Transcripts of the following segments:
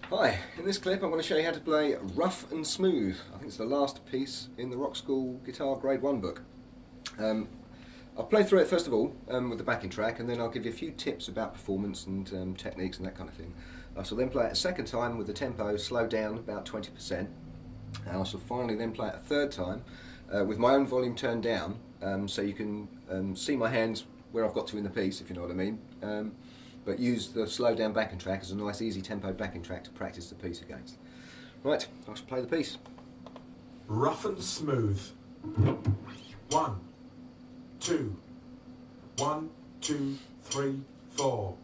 Hi, in this clip I'm going to show you how to play Rough and Smooth. I think it's the last piece in the Rockschool Guitar Grade 1 book. I'll play through it first of all with the backing track, and then I'll give you a few tips about performance and techniques and that kind of thing. I shall then play it a second time with the tempo slowed down about 20%, and I shall finally then play it a third time with my own volume turned down, so you can see my hands where I've got to in the piece, if you know what I mean. But use the slow down backing track as a nice easy tempo backing track to practice the piece against. Right, I shall play the piece. Rough and Smooth. 1, 2, 1, 2, 3, 4.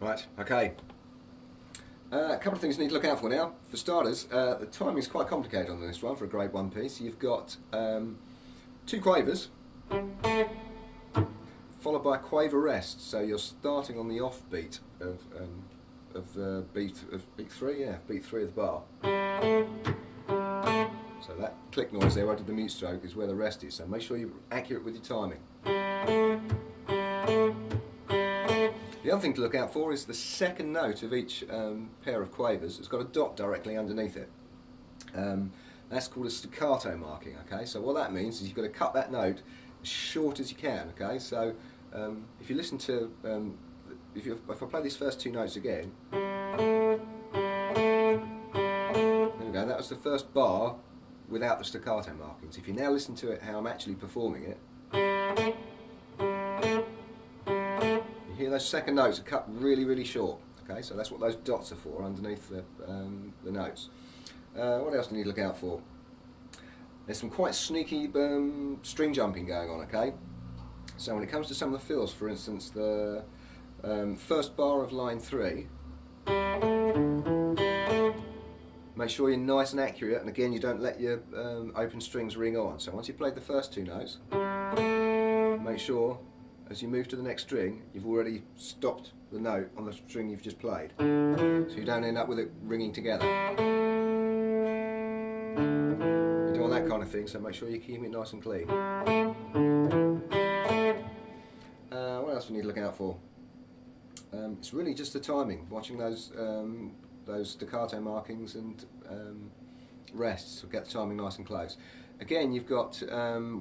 Right, okay. A couple of things you need to look out for now. For starters, the timing is quite complicated on this one for a grade 1 piece. You've got 2 quavers, followed by a quaver rest. So you're starting on the off beat of beat 3, yeah, beat 3 of the bar. So that click noise there, right at the mute stroke, is where the rest is. So make sure you're accurate with your timing. The other thing to look out for is the second note of each pair of quavers. It's got a dot directly underneath it. That's called a staccato marking. Okay, so what that means is you've got to cut that note as short as you can. Okay, so if you listen to if I play these first 2 notes again, there we go. That was the first bar without the staccato markings. If you now listen to it how I'm actually performing it, you hear those second notes are cut really, really short. Okay, so that's what those dots are for underneath the notes. What else do you need to look out for? There's some quite sneaky string jumping going on. Okay, so when it comes to some of the fills, for instance, the first bar of line 3, make sure you're nice and accurate, and again you don't let your open strings ring on. So once you've played the first 2 notes, make sure as you move to the next string, you've already stopped the note on the string you've just played, so you don't end up with it ringing together. You don't want that kind of thing, so make sure you're keeping it nice and clean. What else do we need to look out for? It's really just the timing, watching those staccato markings and rests, so get the timing nice and close. Again, you've got,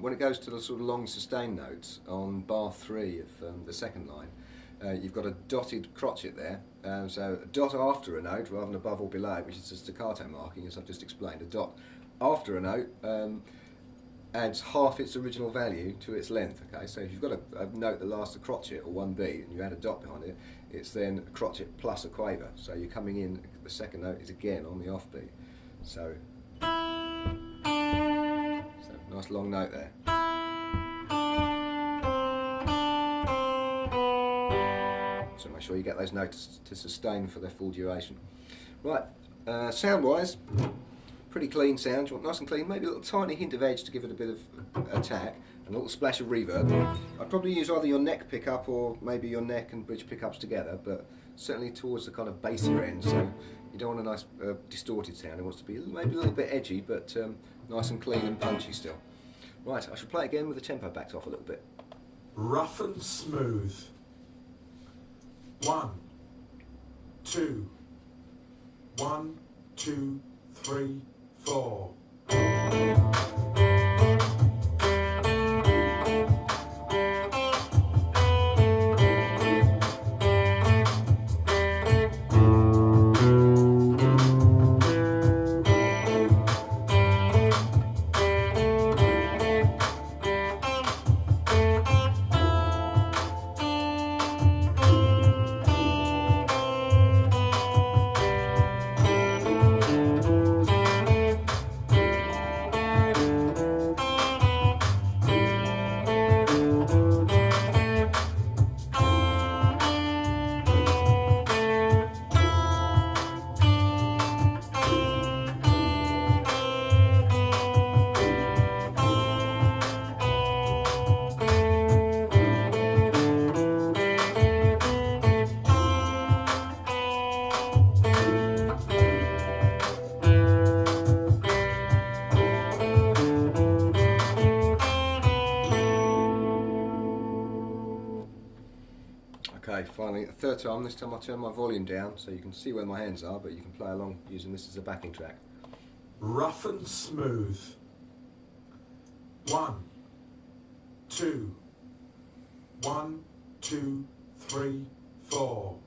when it goes to the sort of long sustained notes on bar 3 of the second line, you've got a dotted crotchet there, so a dot after a note rather than above or below, which is a staccato marking, as I've just explained. A dot after a note adds half its original value to its length. Okay, so if you've got a note that lasts a crotchet or 1 beat and you add a dot behind it, it's then a crotchet plus a quaver. So you're coming in, the second note is again on the offbeat. So nice long note there. So make sure you get those notes to sustain for their full duration. Right, sound-wise, pretty clean sound. You want nice and clean, maybe a little tiny hint of edge to give it a bit of attack, and a little splash of reverb. I'd probably use either your neck pickup or maybe your neck and bridge pickups together, but certainly towards the kind of bassier end, so you don't want a nice distorted sound. It wants to be maybe a little bit edgy, but nice and clean and punchy still. Right, I shall play again with the tempo backed off a little bit. Rough and Smooth. 1, 2, 1, 2, 3, 4. finally, a third time. This time I turn my volume down so you can see where my hands are, but you can play along using this as a backing track. Rough and Smooth. 1, 2, 1, 2, 3, 4.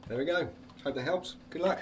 There we go. Hope that helps. Good luck.